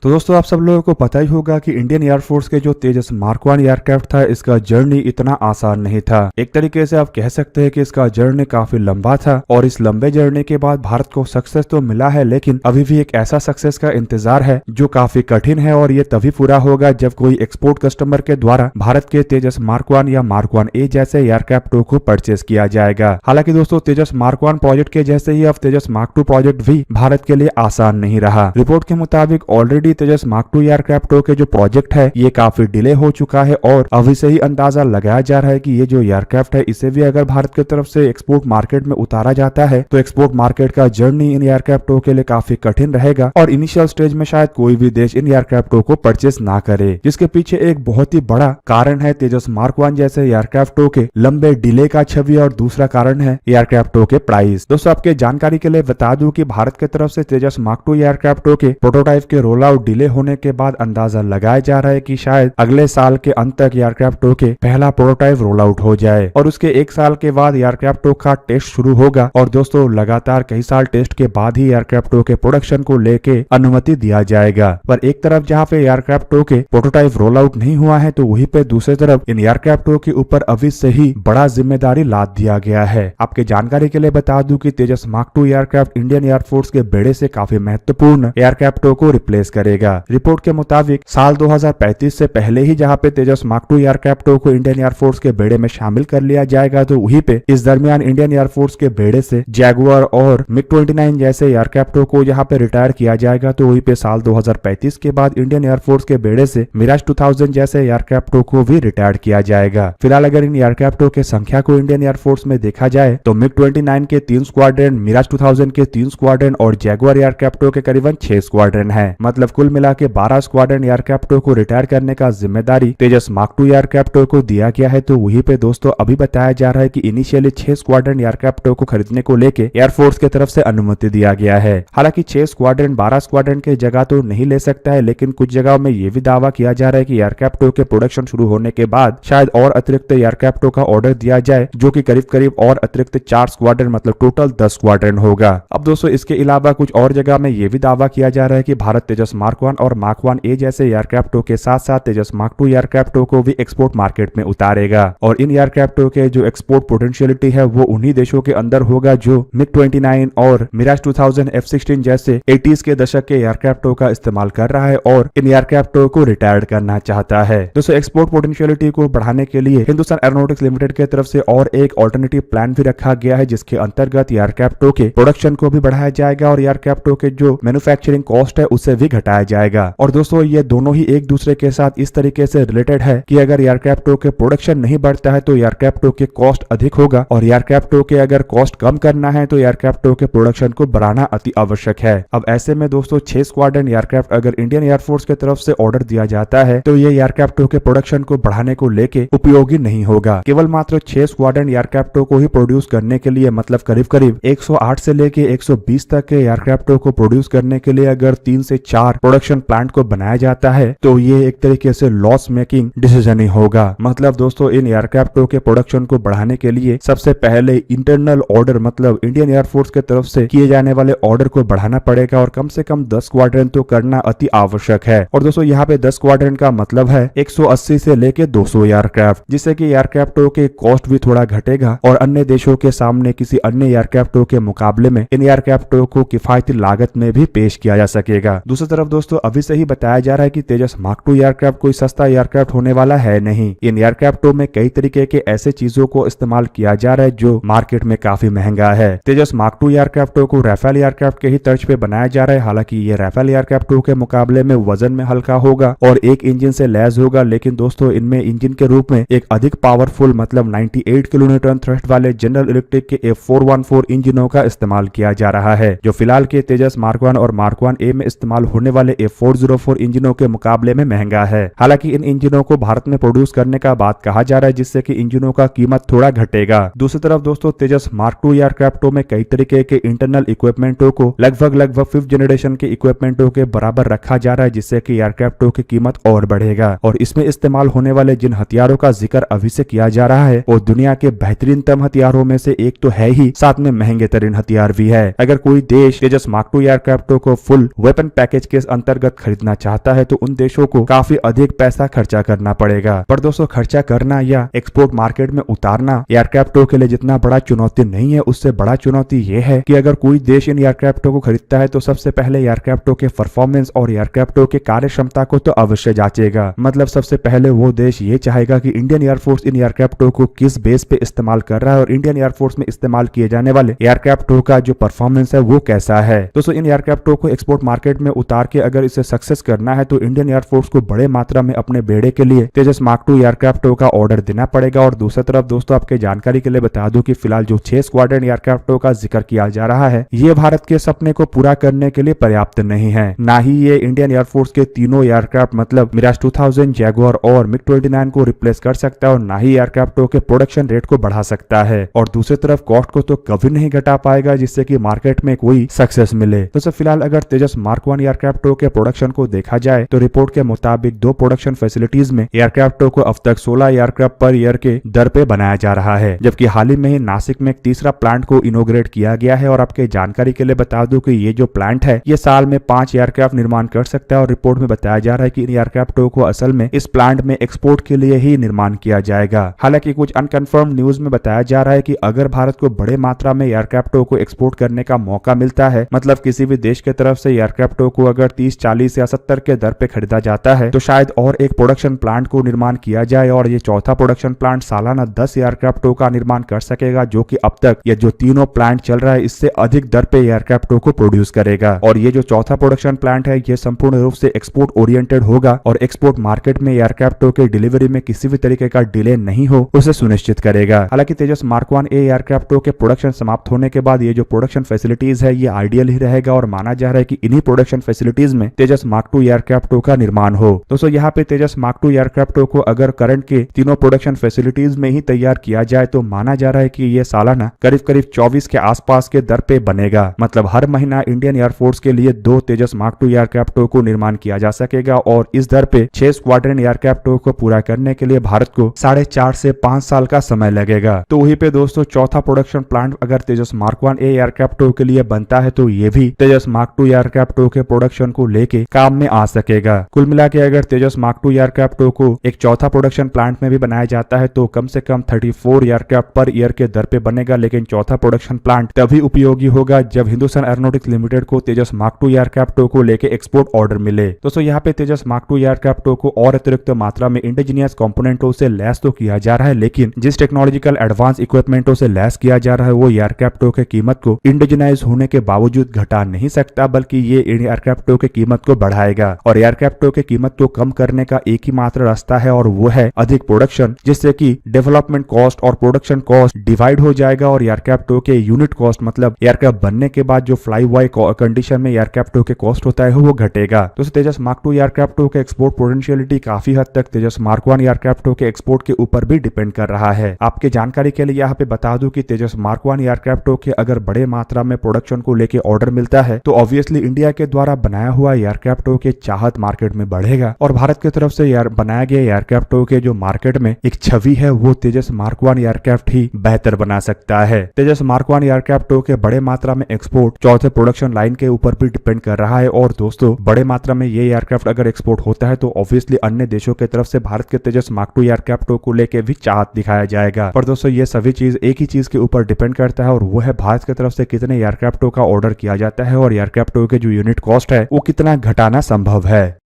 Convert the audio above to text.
तो दोस्तों आप सब लोगों को पता ही होगा कि इंडियन एयरफोर्स के जो तेजस मार्क 1 एयरक्राफ्ट था, इसका जर्नी इतना आसान नहीं था। एक तरीके से आप कह सकते हैं कि इसका जर्नी काफी लंबा था और इस लंबे जर्नी के बाद भारत को सक्सेस तो मिला है, लेकिन अभी भी एक ऐसा सक्सेस का इंतजार है जो काफी कठिन है और ये तभी पूरा होगा जब कोई एक्सपोर्ट कस्टमर के द्वारा भारत के तेजस मार्क 1 या मार्क 1A जैसे एयरक्राफ्टों को परचेस किया जाएगा। हालांकि दोस्तों तेजस मार्क 1 प्रोजेक्ट के जैसे ही अब तेजस मार्क 2 प्रोजेक्ट भी भारत के लिए आसान नहीं रहा। रिपोर्ट के मुताबिक ऑलरेडी तेजस मार्क 2 एयरक्राफ्टों के जो प्रोजेक्ट है ये काफी डिले हो चुका है और अभी से ही अंदाजा लगाया जा रहा है कि ये जो एयरक्राफ्ट है इसे भी अगर भारत की तरफ से एक्सपोर्ट मार्केट में उतारा जाता है तो एक्सपोर्ट मार्केट का जर्नी इन एयरक्राफ्टों के लिए काफी कठिन रहेगा और इनिशियल स्टेज में शायद कोई भी देश इन एयरक्राफ्टों को परचेस ना करे, जिसके पीछे एक बहुत ही बड़ा कारण है तेजस मार्क 1 जैसे एयरक्राफ्टों के लंबे डिले का छवि और दूसरा कारण है एयरक्राफ्टों के प्राइस। दोस्तों आपके जानकारी के लिए बता दूं कि भारत की तरफ से तेजस मार्क 2 एयरक्राफ्टों के प्रोटोटाइप के रोल आउट डिले होने के बाद अंदाजा लगाया जा रहा है कि शायद अगले साल के अंत तक एयरक्राफ्टों के पहला प्रोटोटाइप रोल आउट हो जाए और उसके एक साल के बाद एयरक्राफ्टों का टेस्ट शुरू होगा और दोस्तों लगातार कई साल टेस्ट के बाद ही एयरक्राफ्टों के प्रोडक्शन को लेके अनुमति दिया जाएगा। पर एक तरफ जहां पे एयरक्राफ्टों के प्रोटोटाइप रोल आउट नहीं हुआ है तो वहीं पे दूसरी तरफ इन एयरक्राफ्टों के ऊपर अभी से ही बड़ा जिम्मेदारी लाद दिया गया है। आपके जानकारी के लिए बता दूं कि तेजस मार्क 2 एयरक्राफ्ट इंडियन एयरफोर्स के बेड़े से काफी महत्वपूर्ण एयरक्राफ्टों को रिप्लेस करेगा। रिपोर्ट के मुताबिक साल 2035 से पहले ही जहां पे तेजस मार्क 2 एयरक्राफ्टों को इंडियन एयरफोर्स के बेड़े में शामिल कर लिया जाएगा तो वहीं पे इस दरमियान इंडियन एयरफोर्स के बेड़े से जैगुआर और MiG-29 जैसे एयरक्राफ्टों को जहां पे रिटायर किया जाएगा तो वहीं पे साल 2035 के बाद इंडियन एयरफोर्स के बेड़े से मिराज 2000 जैसे एयरक्राफ्टों को भी रिटायर किया जाएगा। फिलहाल अगर इन एयरक्राफ्टों के संख्या को इंडियन एयरफोर्स में देखा जाए तो MiG-29 के 3 स्क्वाड्रन, मिराज 2000 के 3 स्क्वाड्रन और जैगुआर एयरक्राफ्टों के करीबन 6 स्क्वाड्रन है। मतलब कुल मिला के 12 स्क्वाड्रन एयरक्राफ्टों को रिटायर करने का जिम्मेदारी तेजस मार्क 2 एयरक्राफ्टों को दिया गया है। तो वहीं पे दोस्तों अभी बताया जा रहा है कि इनिशियली 6 स्क्वाड्रन एयरक्राफ्टों को खरीदने को लेके एयरफोर्स की तरफ से अनुमति दिया गया है। हालांकि 6 स्क्वाड्रन 12 स्क्वाड्रन के जगह तो नहीं ले सकता है, लेकिन कुछ जगहों में यह भी दावा किया जा रहा है कि एयरक्राफ्टों के प्रोडक्शन शुरू होने के बाद शायद और अतिरिक्त एयरक्राफ्टों का ऑर्डर दिया जाए जो कि करीब करीब और अतिरिक्त 4 स्क्वाड्रन मतलब टोटल 10 स्क्वाड्रन होगा। अब दोस्तों इसके अलावा कुछ और जगह में यह भी दावा किया जा रहा है कि भारत तेजस मार्क 1 और मार्क 1A जैसे एयरक्राफ्टों के साथ साथ तेजस मार्क 2 एयरक्राफ्टों को भी एक्सपोर्ट मार्केट में उतारेगा और इन एयरक्राफ्टों के जो एक्सपोर्ट पोटेंशियलिटी है वो उन्हीं देशों के अंदर होगा जो MiG-29 और मिराज 2000 F-16 जैसे 80s के दशक के एयरक्राफ्टों का इस्तेमाल कर रहा है और इन एयरक्राफ्टों को रिटायर्ड करना चाहता है। दोस्तों एक्सपोर्ट पोटेंशियलिटी को बढ़ाने के लिए हिंदुस्तान एरोनॉटिक्स लिमिटेड की तरफ से और एक ऑल्टरनेटिव प्लान भी रखा गया है जिसके अंतर्गत एयरक्राफ्टों के प्रोडक्शन को भी बढ़ाया जाएगा और एयरक्राफ्टों के जो मैन्युफैक्चरिंग कॉस्ट है उसे भी घटाया जाएगा। और दोस्तों ये दोनों ही एक दूसरे के साथ इस तरीके से रिलेटेड है कि अगर एयरक्राफ्टों के प्रोडक्शन नहीं बढ़ता है तो एयरक्राफ्टों के कॉस्ट अधिक होगा और एयरक्राफ्टों के अगर कॉस्ट कम करना है तो एयरक्राफ्टों के प्रोडक्शन को बढ़ाना अति आवश्यक है। अब ऐसे में दोस्तों 6 स्क्वाड्रन एयरक्राफ्ट अगर इंडियन एयरफोर्स की तरफ से ऑर्डर दिया जाता है तो ये एयरक्राफ्टों के प्रोडक्शन को बढ़ाने को लेके उपयोगी नहीं होगा। केवल मात्र 6 स्क्वाड्रन एयरक्राफ्टों को ही प्रोड्यूस करने के लिए मतलब करीब करीब 108 से लेके 120 तक के एयरक्राफ्टों को प्रोड्यूस करने के लिए अगर 3 से 4 प्रोडक्शन प्लांट को बनाया जाता है तो ये एक तरीके से लॉस मेकिंग डिसीजन ही होगा। मतलब दोस्तों इन एयरक्राफ्टों के प्रोडक्शन को बढ़ाने के लिए सबसे पहले इंटरनल ऑर्डर मतलब इंडियन एयरफोर्स की तरफ से किए जाने वाले ऑर्डर को बढ़ाना पड़ेगा और कम से कम 10 स्क्वाड्रन तो करना अति आवश्यक है। और दोस्तों यहाँ पे 10 स्क्वाड्रन का मतलब है 180 से लेके 200 एयरक्राफ्ट, जिससे कि एयरक्राफ्टों के कॉस्ट भी थोड़ा घटेगा और अन्य देशों के सामने किसी अन्य एयरक्राफ्टों के मुकाबले में इन एयरक्राफ्टों को किफायती लागत में भी पेश किया जा सकेगा। दूसरी तरफ दोस्तों अभी से ही बताया जा रहा है कि तेजस मार्क 2 एयरक्राफ्ट कोई सस्ता एयरक्राफ्ट होने वाला है नहीं। इन एयरक्राफ्टों में कई तरीके के ऐसे चीजों को इस्तेमाल किया जा रहा है जो मार्केट में काफी महंगा है। तेजस मार्क 2 एयरक्राफ्टों को राफेल एयरक्राफ्ट के ही तर्ज पे बनाया जा रहा है। हालांकि ये राफेल एयरक्राफ्टों के मुकाबले में वजन में हल्का होगा और एक इंजन से लैस होगा, लेकिन दोस्तों इनमें इंजन के रूप में एक अधिक पावरफुल मतलब 98 किलोन्यूटन थ्रस्ट वाले जनरल इलेक्ट्रिक के F414 इंजनों का इस्तेमाल किया जा रहा है जो फिलहाल के तेजस मार्क 1 और मार्क 1A में इस्तेमाल होने वाले F404 इंजनों के मुकाबले में महंगा है। हालांकि इन इंजनों को भारत में प्रोड्यूस करने का बात कहा जा रहा है जिससे कि इंजनों का कीमत थोड़ा घटेगा। दूसरी तरफ दोस्तों तेजस मार्क 2 एयरक्राफ्टों में कई तरीके के इंटरनल इक्विपमेंटों को लगभग 5th जनरेशन के इक्विपमेंटों के बराबर रखा जा रहा है जिससे कि एयरक्राफ्टों की कीमत और बढ़ेगा। और इसमें इस्तेमाल होने वाले जिन हथियारों का जिक्र अभी से किया जा रहा है वो दुनिया के बेहतरीन तम हथियारों में से एक तो है ही, साथ में महंगे तरीन हथियार भी है। अगर कोई देश तेजस मार्क 2 एयरक्राफ्टों को फुल वेपन पैकेज के अंतर्गत खरीदना चाहता है तो उन देशों को काफी अधिक पैसा खर्चा करना पड़ेगा। पर दोस्तों खर्चा करना या एक्सपोर्ट मार्केट में उतारना एयरक्राफ्टों के लिए जितना बड़ा चुनौती नहीं है, उससे बड़ा चुनौती ये है कि अगर कोई देश इन एयरक्राफ्टों को खरीदता है तो सबसे पहले एयरक्राफ्टों के परफॉर्मेंस और एयरक्राफ्टों के कार्य क्षमता को तो अवश्य जांचेगा। मतलब सबसे पहले वो देश ये चाहेगा कि इंडियन एयरफोर्स इन एयरक्राफ्टों को किस बेस पे इस्तेमाल कर रहा है और इंडियन एयरफोर्स में इस्तेमाल किए जाने वाले एयरक्राफ्टों का जो परफॉर्मेंस है वो कैसा है। दोस्तों इन एयरक्राफ्टों को एक्सपोर्ट मार्केट में उतार के अगर इसे सक्सेस करना है तो इंडियन एयरफोर्स को बड़े मात्रा में अपने बेड़े के लिए तेजस मार्क 2 एयरक्राफ्टों का ऑर्डर देना पड़ेगा। और दूसरी तरफ दोस्तों आपके जानकारी के लिए बता दूं कि फिलहाल जो 6 स्क्वाड्रन एयरक्राफ्टों का जिक्र किया जा रहा है ये भारत के सपने को पूरा करने के लिए पर्याप्त नहीं है, ना ही ये इंडियन एयरफोर्स के तीनों एयरक्राफ्ट मतलब मिराज 2000, जैगुआर और मिग 29 को रिप्लेस कर सकता है और ना ही एयरक्राफ्टों के प्रोडक्शन रेट को बढ़ा सकता है और दूसरी तरफ कॉस्ट को तो कभी नहीं घटा पाएगा जिससे कि मार्केट में कोई सक्सेस मिले। तो फिलहाल अगर तेजस मार्क 1 एयरक्राफ्टों के प्रोडक्शन को देखा जाए तो रिपोर्ट के मुताबिक 2 प्रोडक्शन फैसिलिटीज में एयरक्राफ्टों को अब तक 16 एयरक्राफ्ट पर ईयर के दर पे बनाया जा रहा है, जबकि हाल ही में ही नासिक में एक तीसरा प्लांट को इनोग्रेट किया गया है। और आपके जानकारी के लिए बता दूं कि ये जो प्लांट है ये साल में 5 एयरक्राफ्ट निर्माण कर सकता है और रिपोर्ट में बताया जा रहा है कि इन एयरक्राफ्टों को असल में इस प्लांट में एक्सपोर्ट के लिए ही निर्माण किया जाएगा। हालांकि कुछ अनकंफर्म न्यूज में बताया जा रहा है कि अगर भारत को बड़े मात्रा में एयरक्राफ्टों को एक्सपोर्ट करने का मौका मिलता है, मतलब किसी भी देश के तरफ से एयरक्राफ्टों को अगर 30, 40 या 70 के दर पे खरीदा जाता है तो शायद और एक प्रोडक्शन प्लांट को निर्माण किया जाए और ये चौथा प्रोडक्शन प्लांट सालाना 10 एयरक्राफ्टों का निर्माण कर सकेगा, जो कि अब तक ये जो तीनों प्लांट चल रहा है इससे अधिक दर पे एयरक्राफ्टों को प्रोड्यूस करेगा। और ये जो चौथा प्रोडक्शन प्लांट है ये संपूर्ण रूप से एक्सपोर्ट ओरिएंटेड होगा और एक्सपोर्ट मार्केट में एयरक्राफ्टों के डिलीवरी में किसी भी तरीके का डिले नहीं हो उसे सुनिश्चित करेगा। हालांकि तेजस मार्क 1 ए एयरक्राफ्टों के प्रोडक्शन समाप्त होने के बाद ये जो प्रोडक्शन फैसिलिटीज है ये आइडियल ही रहेगा और माना जा रहा है कि इन्हीं प्रोडक्शन फैसिलिटीज में तेजस मार्क 2 एयरक्राफ्टों का निर्माण हो। दोस्तों यहाँ पे तेजस मार्क 2 एयरक्राफ्टों को अगर करंट के तीनों प्रोडक्शन फैसिलिटीज में ही तैयार किया जाए तो माना जा रहा है कि ये सालाना करीब 24 के आसपास के दर पे बनेगा। मतलब हर महीना इंडियन एयरफोर्स के लिए 2 तेजस मार्क 2 एयरक्राफ्टों को निर्माण किया जा सकेगा और इस दर पे 6 स्क्वाड्रन एयरक्राफ्टों को पूरा करने के लिए भारत को 4.5 से 5 साल का समय लगेगा। तो वहीं पे दोस्तों चौथा प्रोडक्शन प्लांट अगर तेजस मार्क 1 ए एयरक्राफ्टों के लिए बनता है तो ये भी तेजस मार्क 2 एयरक्राफ्टों के प्रोडक्शन को लेके काम में आ सकेगा। कुल मिला के अगर तेजस मार्क 2 एयरक्राफ्टों को एक चौथा प्रोडक्शन प्लांट में भी बनाया जाता है तो कम से कम 34 एयरक्राफ्ट पर ईयर के दर पे बनेगा, लेकिन चौथा प्रोडक्शन प्लांट तभी उपयोगी होगा जब हिंदुस्तान एरोनॉटिक्स लिमिटेड को तेजस मार्क 2 एयरक्राफ्टों को लेके एक्सपोर्ट ऑर्डर मिले। दोस्तों यहाँ पे तेजस मार्क 2 एयरक्राफ्टों को और अतिरिक्त मात्रा में इंडिजीनियस कंपोनेंटों से लैस तो किया जा रहा है, लेकिन जिस टेक्नोलॉजिकल एडवांस इक्विपमेंटों से लैस किया जा रहा है वो एयरक्राफ्टों के कीमत को इंडिजीनाइज होने के बावजूद घटा नहीं सकता, बल्कि ये एयरक्राफ्टों के कीमत को बढ़ाएगा। और एयरक्राफ्टों के कीमत को कम करने का एक ही मात्र रास्ता है और वो है अधिक प्रोडक्शन, जिससे कि डेवलपमेंट कॉस्ट और प्रोडक्शन कॉस्ट डिवाइड हो जाएगा और एयरक्राफ्टों के यूनिट कॉस्ट मतलब एयरक्राफ्ट बनने के बाद जो फ्लाई बाय कंडीशन में एयरक्राफ्टों के कॉस्ट होता है वो घटेगा। तो तेजस मार्क 2 एयरक्राफ्टों के एक्सपोर्ट पोटेंशियलिटी काफी हद तक तेजस मार्क 1 एयरक्राफ्टों के एक्सपोर्ट के ऊपर भी डिपेंड कर रहा है। आपके जानकारी के लिए यहाँ पे बता दूं कि तेजस मार्क 1 एयरक्राफ्टों के अगर बड़े मात्रा में प्रोडक्शन को लेके ऑर्डर मिलता है तो ऑब्वियसली इंडिया के द्वारा बनाया हुआ एयरक्राफ्टों के चाहत मार्केट में बढ़ेगा और भारत की तरफ से बनाया गया एयरक्राफ्टों के जो मार्केट में एक छवि है वो तेजस मार्क 1 एयरक्राफ्ट ही बेहतर बना सकता है। तेजस मार्क 1 एयरक्राफ्टों के बड़े मात्रा में एक्सपोर्ट चौथे प्रोडक्शन लाइन के ऊपर भी डिपेंड कर रहा है और दोस्तों बड़े मात्रा में ये एयरक्राफ्ट अगर एक्सपोर्ट होता है तो ऑब्वियसली अन्य देशों की तरफ से भारत के तेजस मार्क 2 एयरक्राफ्टों को लेके भी चाहत दिखाया जाएगा। पर दोस्तों ये सभी चीज एक ही चीज के ऊपर डिपेंड करता है और वो है भारत की तरफ से कितने एयरक्राफ्टों का ऑर्डर किया जाता है और एयरक्राफ्टों के जो यूनिट कॉस्ट है वो कितना घटाना संभव है।